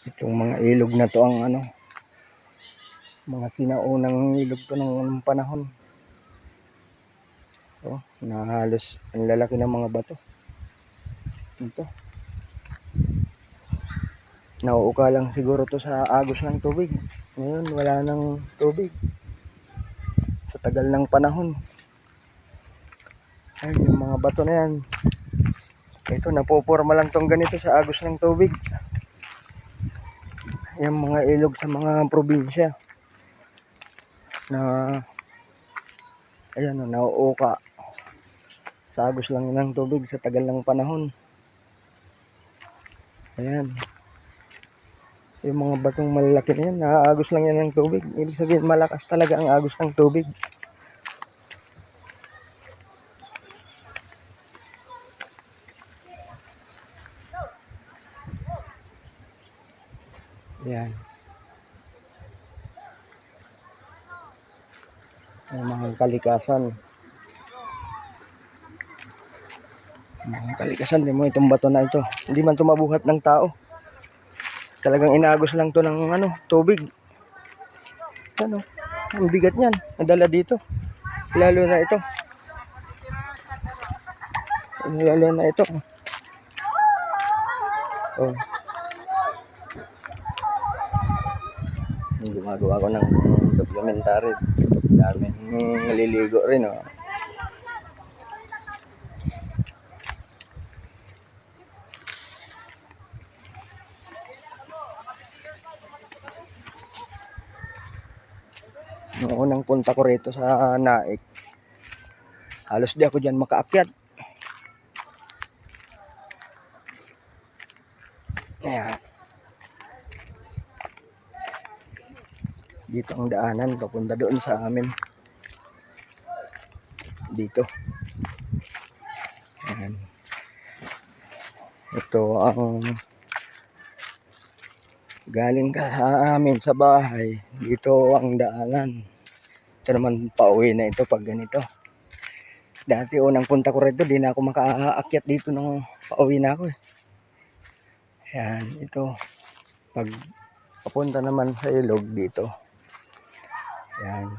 Itong mga ilog na to ang ano, mga sinaunang ilog to ng panahon. Oh, na halos ang lalaki ng mga bato. Ito. Nauuka lang siguro to sa agos ng tubig. Ngayon wala nang tubig. Sa tagal ng panahon. Ay, yung mga bato na yan. Ito, napoporma lang tong ganito sa agos ng tubig. Yung mga ilog sa mga probinsya. Na, ayan o, nauuka. Sa agos lang ng tubig sa tagal ng panahon. Ayan. Yung mga batong malalaki na yan, naaagos lang yan ng tubig. Ibig sabihin, malakas talaga ang agos ng tubig. Ayan. Yung mga kalikasan. Mga kalikasan, di mo itong bato na ito. Hindi man ito mabuhat ng tao. Talagang inagos lang to ng ano, tubig. Ano, ang bigat niyan, nadala dito. Lalo na ito. Lalo na ito. Oh. Gumagawa ko ng documentary. Daming naliligo rin, oh. Noong unang punta ko rito sa Naik, halos di ako dyan makaakyat. Ayan. Dito ang daanan papunta doon sa amin. Dito. Ayan. Ito ang galing ka sa amin sa bahay. Dito ang daanan. Ito naman pauwi na ito pag ganito. Dati unang punta ko rito, di na ako makaakyat dito nung pauwi na ako. Ayan, ito. Pag papunta naman sa ilog dito. Ayan.